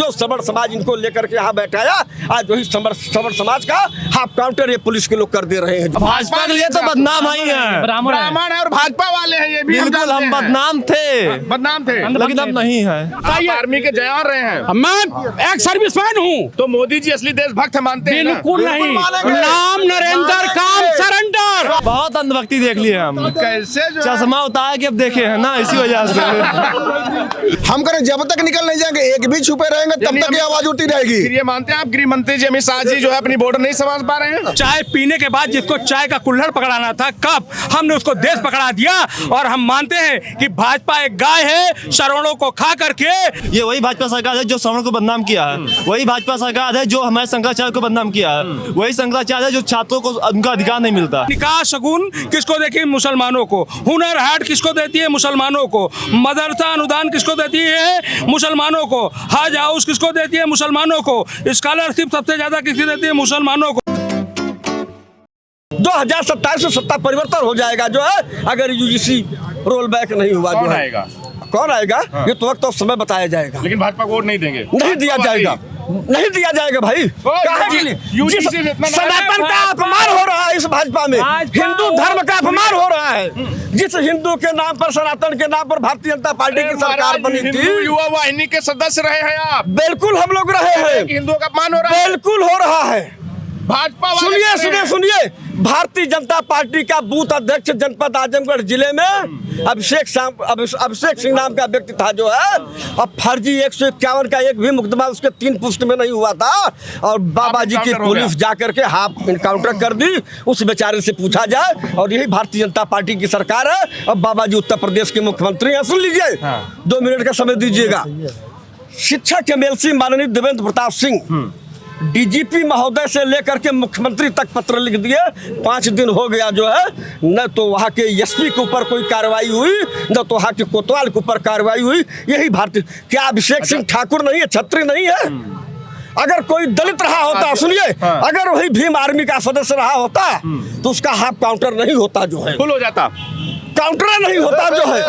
जो सवर्ण समाज इनको लेकर के यहाँ बैठाया, आज वही सवर्ण समाज का हाफ काउंटर ये पुलिस के लोग कर दे रहे हैं। भाजपा के लिए तो बदनाम ही है, ब्राह्मण है और भाजपा वाले हैं, ये भी बिल्कुल हम बदनाम थे लेकिन अब नहीं है। आप आर्मी के जवान रहे हैं, मैं एक सर्विसमैन हूँ। तो मोदी जी असली देशभक्त मानते हैं ना? बिल्कुल नहीं, नाम नरेंद्र, काम सरेंडर। बहुत अंधभक्ति देख लिए हम, कैसे जो चश्मा उतार के अब देखे है ना, इसी वजह से हम करें जब तक निकल नहीं जाएंगे, एक भी छुपे रहेंगे तब तक ये आवाज उठती रहेगी। फिर ये मानते हैं आप गृह मंत्री जी अमित शाह जी जो है अपनी बॉर्डर नहीं संभाल पा रहे हैं? चाय पीने के बाद जिसको चाय का कुल्हड़ पकड़ाना था, कब हमने उसको देश पकड़ा दिया। और हम मानते हैं कि भाजपा एक गाय है, शरणों को खा करके। ये वही भाजपा सरकार है जो सवर्ण को बदनाम किया है, वही भाजपा सरकार है जो हमारे शंकराचार्य को बदनाम किया है, वही शंकराचार्य है जो छात्रों को उनका अधिकार नहीं मिलता। निकाह शगुन किसको देखी? मुसलमानों को। हुनर हाट किसको देती है? मुसलमानों को। मदरसा अनुदान किसको देती है? मुसलमानों को। हज हाउस किसको देती है? मुसलमानों को। स्कॉलरशिप सबसे ज्यादा किसकी देती है? मुसलमानों को। 2027 से सत्ता परिवर्तन हो जाएगा जो है, अगर यूजीसी रोल बैक नहीं हुआ। कौन आएगा? कौन आएगा ये तो वक्त और समय बताया जाएगा। लेकिन भाजपा को वोट नहीं देंगे, नहीं दिया जाएगा, नहीं दिया जाएगा भाई। सनातन का अपमान हो रहा है इस भाजपा में, हिंदू धर्म का अपमान हो रहा है। जिस हिंदू के नाम पर, सनातन के नाम पर भारतीय जनता पार्टी की सरकार बनी थी, युवा वाहिनी के सदस्य रहे हैं आप। बिल्कुल हम लोग रहे हैं, हिंदुओं का अपमान हो रहा है, बिल्कुल हो रहा है। भाजपा सुनिए, भारतीय जनता पार्टी का बूथ अध्यक्ष जनपद आजमगढ़ जिले में अभिषेक सिंह नाम का व्यक्ति था जो है, अब फर्जी 151 का एक भी मुकदमा उसके 3 पुष्ट में नहीं हुआ था, और बाबा जी की पुलिस जाकर के हाफ इनकाउंटर कर दी। उस बेचारे से पूछा जाए, और यही भारतीय जनता पार्टी की सरकार है। अब बाबा जी उत्तर प्रदेश के मुख्यमंत्री हैं, सुन लीजिए, 2 मिनट का समय दीजिएगा। शिक्षक एमएलसी माननीय देवेंद्र प्रताप सिंह डीजीपी महोदय से लेकर के मुख्यमंत्री तक पत्र लिख दिए। 5 दिन हो गया जो है, न तो वहाँ के एसपी के ऊपर कोई कार्रवाई हुई, न तो वहाँ के कोतवाल के ऊपर कार्रवाई हुई। यही भारतीय, क्या अभिषेक सिंह ठाकुर नहीं है, छत्री नहीं है? अगर कोई दलित रहा होता, सुनिए, अगर वही भीम आर्मी का सदस्य रहा होता तो उसका हाफ काउंटर नहीं होता जो है, फुल हो जाता, काउंटर नहीं होता जो है।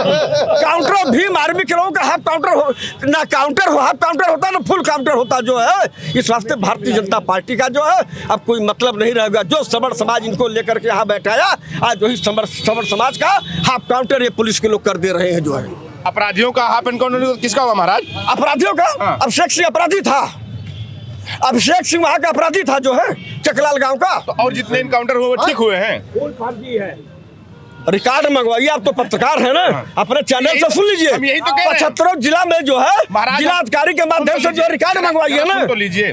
काउंटर भीम आर्मी के लोगों का हाफ काउंटर हो, ना काउंटर हो, हाफ काउंटर होता ना फुल काउंटर होता जो है। इस वास्ते भारतीय जनता पार्टी का जो है अब कोई मतलब नहीं रहेगा। जो सवर्ण समाज इनको लेकर के यहाँ बैठाया, आज वही सवर्ण समाज का हाफ काउंटर ये पुलिस के लोग कर दे रहे हैं जो है। अपराधियों का हाफ इनकाउंटर किसका हुआ महाराज? अपराधियों का अभिषेक सिंह अपराधी था, अभिषेक सिंह वहाँ का अपराधी था जो है, चकलाल गाँव का। और जितने इनकाउंटर हुए वो ठीक हुए हैं? रिकॉर्ड मंगवाइए, आप तो पत्रकार है ना, अपने चैनल से सुन लीजिए। 75 जिला में जो है जिला अधिकारी के माध्यम से जो रिकॉर्ड मंगवाइए ना। तो लीजिए,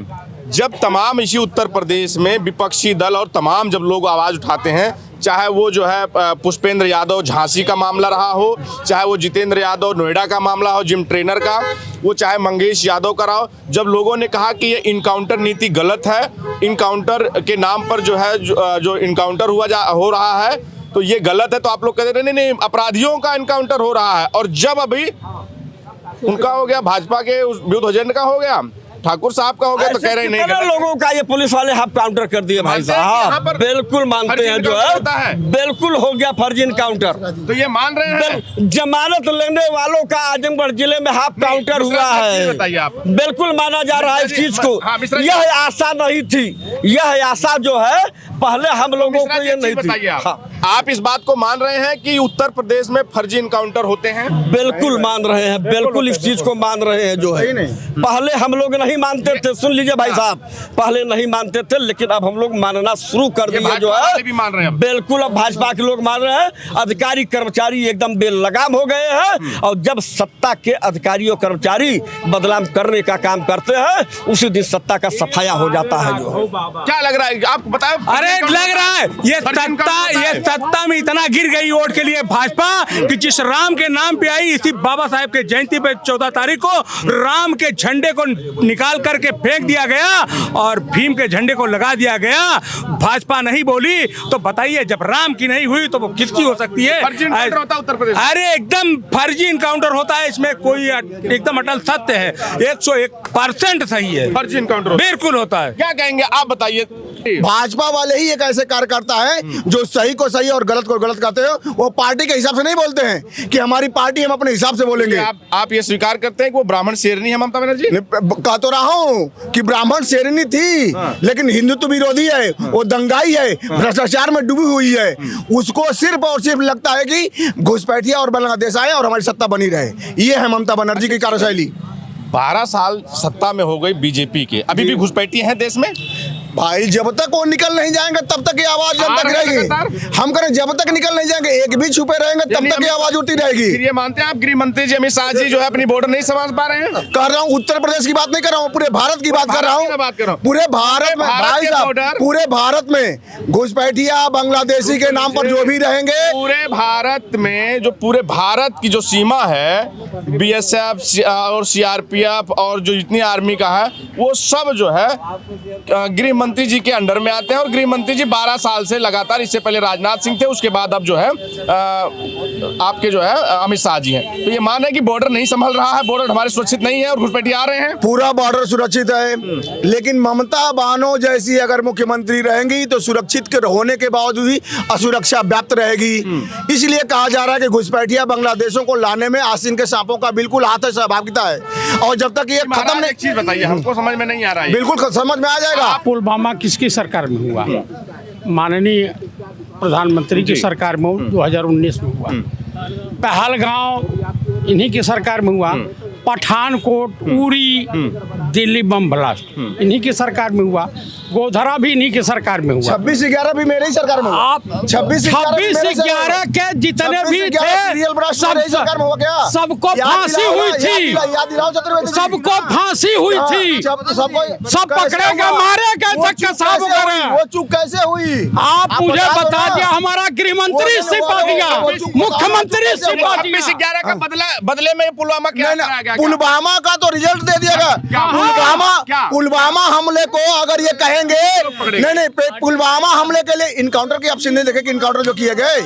जब तमाम इसी उत्तर प्रदेश में विपक्षी दल और तमाम जब लोग आवाज उठाते हैं, चाहे वो जो है पुष्पेंद्र यादव झांसी का मामला रहा हो, चाहे वो जितेंद्र यादव नोएडा का मामला हो जिम ट्रेनर का, वो चाहे मंगेश यादव का रहा हो, जब लोगों ने कहा कि ये इनकाउंटर नीति गलत है, इनकाउंटर के नाम पर जो है जो इनकाउंटर हो रहा है तो ये गलत है, तो आप लोग कहते नहीं अपराधियों का इनकाउंटर हो रहा है। और जब अभी उनका हो गया, भाजपा के विरुद्ध का हो गया, ठाकुर साहब का हो गया, तो कह रहे नहीं लोगों का ये पुलिस वाले हाफ काउंटर कर दिए भाई साहब, बिल्कुल मानते हैं जो है, बिल्कुल हो गया फर्जी इनकाउंटर। तो ये मान रहे हैं जमानत लेने वालों का आजमगढ़ जिले में हाफ काउंटर हुआ है, बताइए आप। बिल्कुल माना जा रहा है इस चीज को। यह आशा नहीं थी, यह आशा जो है पहले हम लोगों को ये नहीं थी। आप इस बात को मान रहे हैं कि उत्तर प्रदेश में फर्जी इनकाउंटर होते हैं? बिल्कुल मान रहे हैं, बिल्कुल इस चीज को मान रहे हैं जो है। पहले हम लोग नहीं मानते थे, सुन लीजिए भाई साहब, पहले नहीं मानते थे, लेकिन अब हम लोग मानना शुरू कर दिए जो है, भी मान रहे हैं। बिल्कुल अब भाजपा के लोग मान रहे हैं। अधिकारी कर्मचारी एकदम बेलगाम हो गए हैं, और जब सत्ता के अधिकारियों कर्मचारी बदनाम करने का काम करते हैं, उसी दिन सत्ता का सफाया हो जाता है जो है। क्या लग रहा है आपको? बताओ। अरे लग रहा है ये सत्ता में इतना गिर गई वोट के लिए भाजपा कि जिस राम के नाम पे आई, इसी बाबा साहेब के जयंती पे 14 तारीख को राम के झंडे को निकाल करके फेंक दिया गया और भीम के झंडे को लगा दिया गया। भाजपा नहीं बोली तो बताइए, जब राम की नहीं हुई तो वो किसकी हो सकती है? उत्तर प्रदेश, अरे एकदम फर्जी इनकाउंटर होता है, इसमें कोई एकदम अटल सत्य है, 101% सही है, फर्जी इनकाउंटर बिल्कुल होता है। क्या कहेंगे आप, बताइए। भाजपा वाले ही एक ऐसे कार्यकर्ता है जो सही को सही और गलत को गलत कहते हो। वो पार्टी के हिसाब से नहीं बोलते हैं कि हमारी पार्टी, हम अपने हिसाब से बोलेंगे। आप ये स्वीकार करते हैं कि वो ब्राह्मण शेरनी है ममता बनर्जी? कह तो रहा हूँ कि ब्राह्मण शेरनी थी, लेकिन हिंदुत्व विरोधी है, वो दंगाई है, भ्रष्टाचार में डूबी हुई है। उसको सिर्फ और सिर्फ लगता है कि घुसपैठिया और बांग्लादेश आए और हमारी सत्ता बनी रहे। ये है ममता बनर्जी की कार्यशैली। 12 साल सत्ता में हो गई बीजेपी के, अभी भी घुसपैठी हैं देश में? भाई जब तक वो निकल नहीं जाएंगे तब तक ये आवाज जब तक रहेगी। हम करें जब तक निकल नहीं जाएंगे, एक भी छुपे रहेंगे तब तक ये आवाज उठती रहेगी। फिर ये मानते हैं आप गृह मंत्री जी अमित शाह जी जो है अपनी बॉर्डर नहीं संभाल पा रहे हैं? कर रहा हूँ, उत्तर प्रदेश की बात नहीं कर रहा हूँ, पूरे भारत की बात कर रहा हूँ। पूरे भारत में भाई साहब, पूरे भारत में घुसपैठिया बांग्लादेशी के नाम पर जो भी रहेंगे, पूरे भारत में जो पूरे भारत की जो सीमा है BSF और CRPF और जो जितनी आर्मी का है, वो सब जो है गृह मंत्री जी के अंडर में आते हैं। और गृह मंत्री जी 12 साल से लगातार, इससे पहले राजनाथ सिंह थे, उसके बाद अब जो है आपके जो है अमित शाह जी हैं। तो ये मान है कि बॉर्डर नहीं संभल रहा है, बॉर्डर हमारे सुरक्षित नहीं है और घुसपैठिए आ रहे हैं। पूरा बॉर्डर सुरक्षित है, लेकिन ममता बानो जैसी अगर मुख्यमंत्री रहेंगी तो सुरक्षित के होने के बावजूद भी असुरक्षा व्याप्त रहेगी। इसलिए कहा जा रहा है कि घुसपैठिया बांग्लादेशों को लाने में आसिन के सांपों का बिल्कुल हाथ सहभागिता है। और जब तक ये खत्म नहीं, एक चीज बताइए, हमको समझ में नहीं आ रहा है। बिल्कुल समझ में आ जाएगा। पुलवामा किसकी सरकार में हुआ? माननीय प्रधानमंत्री की सरकार में 2019 में हुआ। पहलगांव इन्हीं की सरकार में हुआ। पठानकोट, उरी, दिल्ली बम ब्लास्ट इन्हीं की सरकार में हुआ। गोधरा भी इन्हीं की सरकार में हुआ। 26/11 भी मेरे ही सरकार में हुआ। आप 26/11 के जितने भी थे सबको फांसी हुई थी, सबको फांसी हुई थी, सब पकड़े गए, मारे गए, चक्का साफ करे। वो चूक कैसे हुई? आप मुझे बता दिया, हमारा गृह मंत्री इस्तीफा दिया, मुख्यमंत्री इस्तीफा दिया। 26/11 का बदले में पुलवामा क्या? पुलवामा का तो रिजल्ट दे दिएगा। पुलवामा हमले को अगर ये कहेंगे नहीं, पुलवामा हमले के लिए इनकाउंटर की ऑप्शन नहीं देखे कि इनकाउंटर जो किए गए,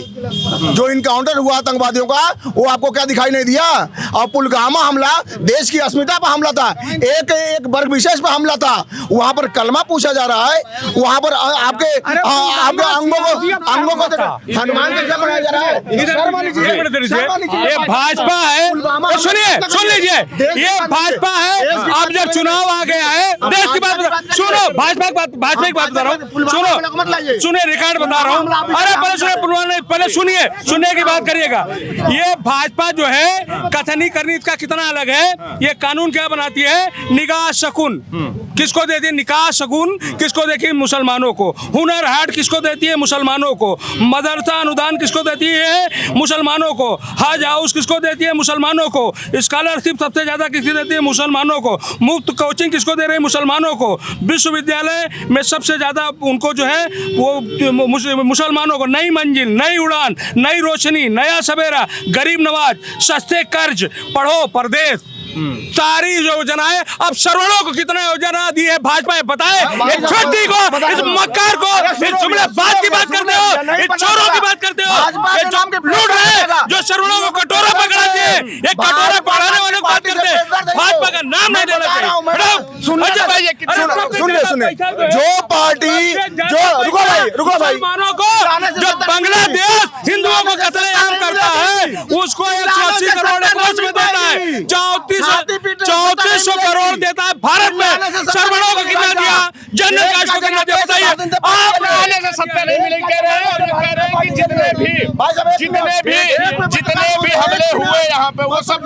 जो इनकाउंटर हुआ आतंकवादियों का, वो आपको क्या दिखाई नहीं दिया? और पुलवामा हमला देश की अस्मिता पर हमला था, एक वर्ग विशेष पर हमला था। वहां पर कलमा पूछा जा रहा है, वहां पर आपके अंगों को हनुमान कैसे बनाया जा रहा है? ये भाजपा है, सुन लीजिए, ये भाजपा है। अब जब चुनाव आ गया है, देश की बात सुनो, भाजपा की बात बता रहा हूँ, सुने रिकॉर्ड बता रहा हूँ। अरे पहले सुनने की बात करिएगा। ये भाजपा जो है कथनी करनी, इसका कितना अलग है। ये कानून क्या बनाती है? निकाह शगुन किसको देती है? निकाह शगुन किसको देती है? मुसलमानों को। हुनर हाट किसको देती है? मुसलमानों को। मदरसा अनुदान किसको देती है? मुसलमानों को। हज हाउस किसको देती है? मुसलमानों को। स्कॉलरशिप सबसे ज्यादा किसकी देती है? मुसलमानों को। मुफ्त कोचिंग किसको दे रहे हैं? मुसलमानों को। विश्वविद्यालय में सबसे ज्यादा उनको जो है वो मुसलमानों को। नई मंजिल, नई उड़ान, नई रोशनी, नया सवेरा, गरीब नवाज, सस्ते कर्ज, पढ़ो परदेश, सारी योजनाएं। अब श्रवणों को कितना योजना दी है भाजपा है बताए? इस छोटी को, इस मक्कार को, इस जुमलेबाज की बात करते हो, इस चोरों की बात करते हो, ये जो लूट रहे हैं, जो श्रवणों को कटोरा पकड़ाते हैं, ये कटोरा पकड़ाने वाले को बात करते हैं। भाजपा का नाम नहीं लेना चाहिए। सुनिए, जो पार्टी जो रुको भाई, मुसलमानों को, जो बांग्लादेश हिंदुओं को कत्लेआम करता है, उसको 180 करोड़ कोष में देता है। 3400 करोड़ देता है भारत में। शर्मणों को कितना दिया? जनरल कास्ट को कितना दिया? बताइए। आप आने से सत्ता नहीं मिलेगी कह रहे हैं, और ये कह रहे हैं कि जितने भी हमले हुए यहाँ पे वो सब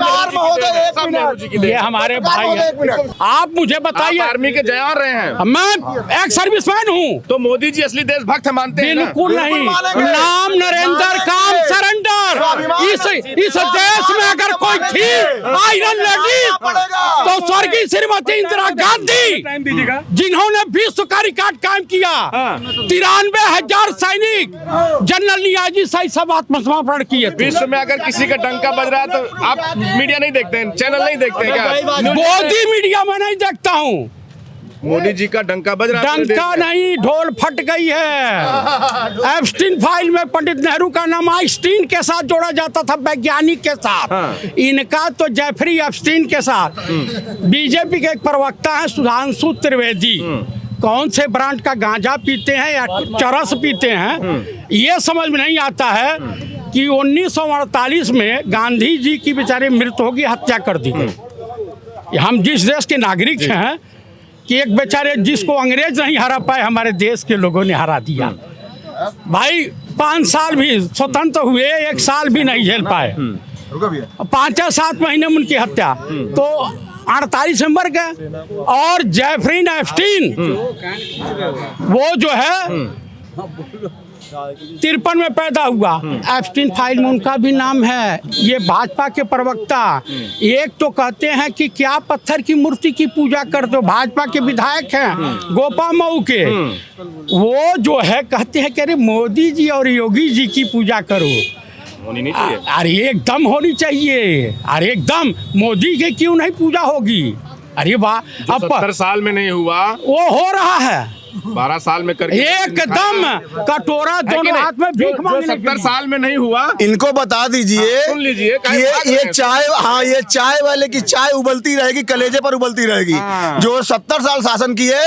नेहरू जी के। ये हमारे भाई हैं। आप मुझे बताइए, आर्मी के जवान रहे हैं। मैं एक सर्विसमैन हूँ। तो मोदी जी असली देशभक्त मानते हैं? बिल्कुल नहीं। नाम नरेंद्र, काम सरेंडर। इस देश में अगर कोई थी आयरन लेडी तो स्वर्गीय श्रीमती इंदिरा गांधी, जिन्होंने विश्व का रिकॉर्ड कायम किया। 93,000 सैनिक, जनरल नियाजी सही सब आत्मसमर्पण किए। विश्व में अगर किसी का डंका बज रहा है तो आप मीडिया नहीं देखते हैं, चैनल नहीं देखते हैं क्या? मोदी मीडिया में नहीं देखता हूँ। मोदी जी का डंका बज रहा है? डंका नहीं, ढोल फट गई है। एप्स्टीन फाइल में पंडित नेहरू का नाम आइंस्टीन के साथ जोड़ा जाता था, वैज्ञानिक के साथ। इनका तो जेफरी एप्स्टीन के साथ। बीजेपी के एक प्रवक्ता है सुधांशु त्रिवेदी, कौन से ब्रांड का गांजा पीते हैं या चरस पीते हैं, ये समझ में नहीं आता है कि 1948 में गांधी जी की बेचारे मृत्यु होगी, हत्या कर दी गई। हम जिस देश के नागरिक हैं कि एक बेचारे जिसको अंग्रेज नहीं हरा पाए, हमारे देश के लोगों ने हरा दिया। भाई 5 साल भी स्वतंत्र हुए, 1 साल भी नहीं झेल पाए, 5-7 महीने में उनकी हत्या, तो 48 में मर गए। और जेफरी एप्स्टीन वो जो है 53 में पैदा हुआ, एप्स्टीन फाइल में उनका भी नाम है। ये भाजपा के प्रवक्ता एक तो कहते हैं कि क्या पत्थर की मूर्ति की पूजा करते हो, भाजपा के विधायक हैं गोपा मऊ के, वो जो है कहते हैं कि अरे मोदी जी और योगी जी की पूजा करो। होनी नहीं चाहिए। अरे एकदम होनी चाहिए, अरे एकदम मोदी की क्यों नहीं पूजा होगी? अरे वाह, अब 70 साल में नहीं हुआ, वो हो रहा है 12 साल में करके एकदम कटोरा दोनों हाथ में भीख मांगने 70 साल में नहीं हुआ। इनको बता दीजिए सुन लीजिए, कि ये चाय, हाँ ये चाय वाले की चाय उबलती रहेगी, कलेजे पर उबलती रहेगी। जो 70 साल शासन किए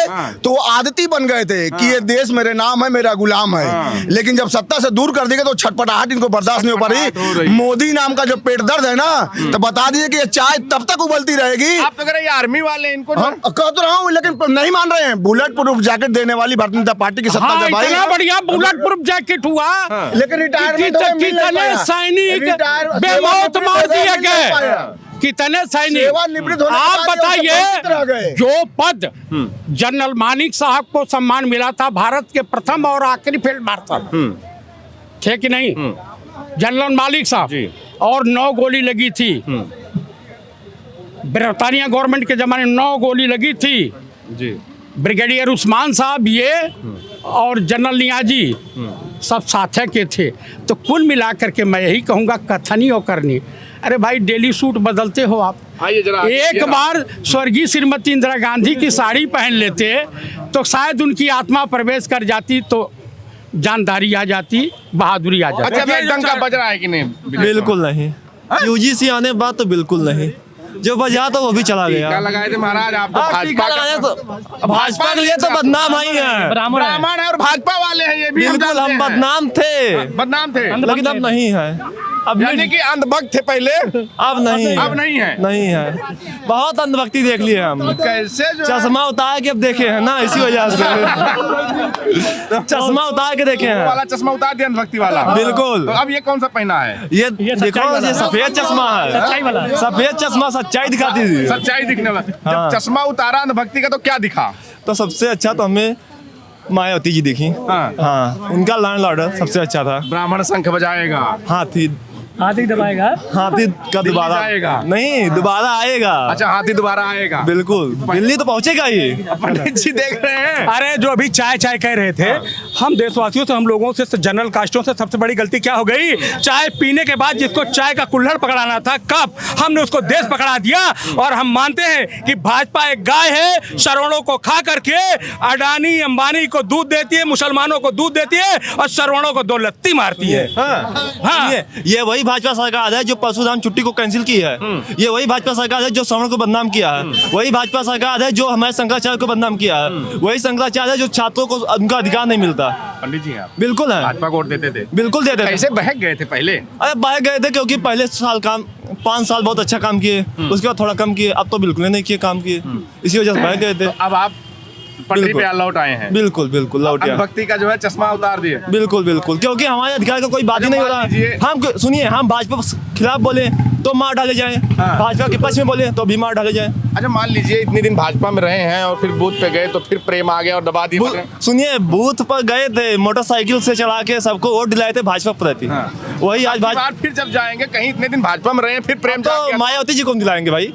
तो वो आदती बन गए थे कि ये देश मेरे नाम है, मेरा गुलाम है। लेकिन जब सत्ता से दूर कर दिए तो छटपटाहट इनको बर्दाश्त नहीं हो पा रही। मोदी नाम का जो पेट दर्द है ना, तो बता दीजिए कि ये चाय तब तक उबलती रहेगी। आप तो कह रहे हैं आर्मी वाले इनको कह तो रहा हूँ, लेकिन नहीं मान रहे हैं। बुलेट प्रूफ जैकेट देने वाली भारतीय जनता पार्टी की सत्ता हाँ, जब आई, इतना बढ़िया बुलेट प्रूफ जैकेट हुआ, लेकिन रिटायरमेंट में मिल नहीं कितने पाया। सैनिक रिटायर- बेमौत मार दिए सेवानिवृत्त नहीं पाया। गए, कितने सैनिक। सेवानिवृत्त होने के आप बाद ये वंचित रह गए। बताइए, जो पद जनरल मानिक साहब को सम्मान मिला था, भारत के प्रथम और आखिरी फील्ड मार्शल थे कि नहीं, जनरल मालिक साहब, और 9 गोली लगी थी ब्रिटानिया गवर्नमेंट के जमाने में, 9 गोली लगी थी जी। ब्रिगेडियर उस्मान साहब ये और जनरल नियाजी सब साथ के थे। तो कुल मिलाकर के मैं यही कहूँगा, कथनी और करनी। अरे भाई डेली सूट बदलते हो आप, आइए जरा एक बार स्वर्गीय श्रीमती इंदिरा गांधी की साड़ी पहन लेते तो शायद उनकी आत्मा प्रवेश कर जाती, तो जानदारी आ जाती, बहादुरी आ जाती। अच्छा, अभी एक डंका बज रहा है कि नहीं? बिल्कुल नहीं, यूजीसी आने के बाद तो बिल्कुल नहीं, जो बजा तो वो भी चला गया। क्या लगाए थे महाराज आप? तो भाजपा के लिए तो बदनाम ही है, ब्राह्मण है और भाजपा वाले हैं, ये भी बिल्कुल हम बदनाम थे, बदनाम थे, लेकिन अब नहीं है। अब यानी कि अंधभक्त थे पहले, अब नहीं है, अब नहीं है, नहीं है। बहुत अंधभक्ति देख लिए हम, कैसे जो चश्मा उतार के अब देखे हैं ना, इसी वजह से चश्मा उतार के देखे हैं। वाला चश्मा उतार दिया अंधभक्ति वाला, बिल्कुल। तो अब ये कौन सा पहना है? ये देखो, ये सफेद चश्मा है, सफेद चश्मा सच्चाई दिखाती थी, सच्चाई दिखने वाला। हाँ। जब चश्मा उतारा अंधभक्ति का तो क्या दिखा? तो सबसे अच्छा तो हमें मायावती जी दिखी। हाँ, उनका लैंड ऑर्डर सबसे अच्छा था। ब्राह्मण शंख बजाएगा, हाथी दबाएगा, हाथी का दिल्ली दोबारा जाएगा। नहीं, दोबारा आएगा। अच्छा, हाथी दोबारा आएगा, बिल्कुल, दिल्ली तो पहुंचेगा ही। पंडित जी देख रहे हैं। अरे जो अभी चाय चाय कह रहे थे, हम देशवासियों से, हम लोगों से, जनरल कास्टों से सबसे बड़ी गलती क्या हो गई? चाय पीने के बाद जिसको चाय का कुल्हड़ पकड़ाना था, कप, हमने उसको देश पकड़ा दिया। और हम मानते हैं कि भाजपा एक गाय है, श्रवणों को खा करके अडानी अंबानी को दूध देती है, मुसलमानों को दूध देती है, और श्रवणों को 2 लत्ती मारती है। हाँ, ये वही भाजपा सरकार है जो परशुराम छुट्टी को कैंसिल की है। ये वही भाजपा सरकार है जो श्रवण को बदनाम किया है। वही भाजपा सरकार है जो हमारे शंकराचार्य को बदनाम किया है। वही शंकराचार्य है जो छात्रों को उनका अधिकार नहीं मिलता। पंडित जी आप बिल्कुल है, भाजपा को वोट देते थे? बिल्कुल देते थे। कैसे बहक गए थे पहले? अरे बह गए थे क्योंकि पहले 5 साल बहुत अच्छा काम किए, उसके बाद थोड़ा कम किए, अब तो बिल्कुल नहीं किए काम किए, इसी वजह से बह गए थे। अब आप पटरी पे लौट आए हैं। बिल्कुल बिल्कुल लौट आए। भक्ति का जो है चश्मा उतार दिए। बिल्कुल बिल्कुल, क्योंकि हमारे अधिकार का कोई बात ही नहीं हो रहा। हम सुनिए, हम भाजपा खिलाफ बोले तो मार डाले जाए, भाजपा के पक्ष में बोले तो भी मार डाले जाए। अच्छा, मान लीजिए इतने दिन भाजपा में रहे हैं और फिर बूथ पे गए तो फिर प्रेम आ गया और दबा दिए। सुनिए, बूथ पर गए थे, मोटरसाइकिल से चला के सबको वोट दिलाए थे भाजपा प्रति। वही आज भाजपा फिर जब जाएंगे कहीं, इतने दिन भाजपा में रहे हैं, फिर प्रेम तो मायावती जी को दिलाएंगे भाई,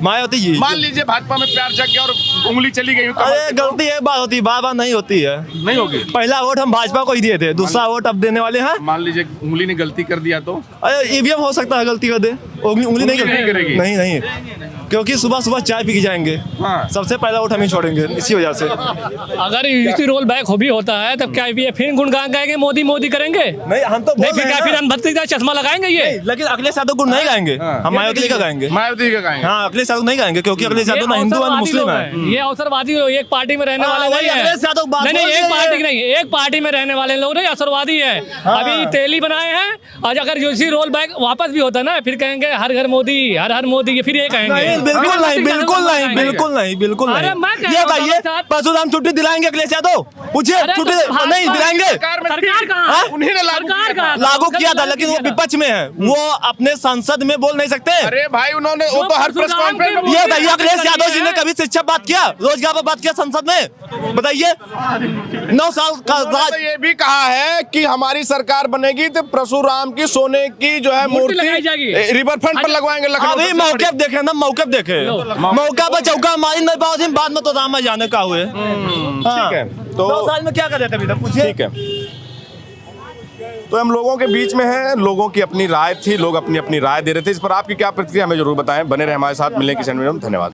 मायावती जी। मान लीजिए भाजपा में प्यार जग गया और उंगली चली गई। अरे गलती एक बार होती, बार बार नहीं होती है। नहीं होगी। पहला वोट हम भाजपा को ही दिए थे, दूसरा वोट अब देने वाले हैं। मान लीजिए उंगली ने गलती कर दिया तो? अरे ईवीएम हो सकता है गलती कर दे, उंगली नहीं करेगी। नहीं, क्योंकि सुबह सुबह चाय पी के जाएंगे। सबसे पहला वोट हम ही छोड़ेंगे इसी वजह से। अगर इसी रोल बैक हो भी होता है तब क्या ये फिर गुणगान गाएंगे, मोदी मोदी करेंगे? नहीं, हम तो नहीं, फिर क्या फिर हम भक्ति का चश्मा लगाएंगे ये? लेकिन अखिलेश यादव गुण नहीं गाएंगे, हम मायावती जी का गाएंगे। मायावती का गाएंगे। हाँ, अखिलेश यादव नहीं कहेंगे, क्योंकि अखिलेश यादव ना हिंदू है ना मुस्लिम है। ये अवसरवादी लोग, एक पार्टी में रहने वाले वही नहीं है। अखिलेश यादव बात नहीं, बोल एक रहे पार्टी हैं। नहीं, एक पार्टी में रहने वाले लोग नहीं, अवसरवादी है। अभी तेली बनाए हैं, और अगर इसी रोल बैक वापस भी होता ना, फिर कहेंगे हर घर मोदी, हर हर मोदी, ये फिर ये कहेंगे। नहीं, बिल्कुल नहीं, बिल्कुल नहीं, बिल्कुल नहीं, बिल्कुल अरे नहीं। मैं कह ये रहा हूँ बताइए, साथ- परशुराम छुट्टी दिलाएंगे अखिलेश यादव? पूछिए, अरे तो छुट्टी भाजपा- नहीं दिलाएंगे? सरकार कहाँ? हाँ? उन्हीं ने लागू सरकार किया। कहाँ? लागू किया था, लागू लेकिन वो किया था। विपक्ष में है, वो अपने संसद में बोल नहीं सकते। अरे भाई उन्होंने वो तो हर प्रेस परशुराम कॉन्फ्रेंस में के ये वो- बताइए, अखिलेश यादव जी ने कभी शिक्षा पर बात किया, रोजगार पर बात किया संसद में? बताइए, 9 साल का उन्होंने तो ये भी कहा है कि हमारी सरकार बनेगी तो परशुराम की सोने की जो है मूर्ति लगाई मूर्ति जाएगी। रिवर फ्रंट पर लगवाएंगे लखनऊ अभी सबसे मौके देखे ना, मौके देखे, मौका पर चौका मारी नहीं पाओ, बाद में तो राम जाने का हुए। ठीक है, तो 2 साल में क्या करे कभी तक, पूछिए। ठीक है, तो हम लोगों के बीच में हैं, लोगों की अपनी राय थी, लोग अपनी अपनी राय दे रहे थे। इस पर आपकी क्या प्रतिक्रिया हमें जरूर बताएं। बने रहे हमारे साथ, मिलने की धन्यवाद।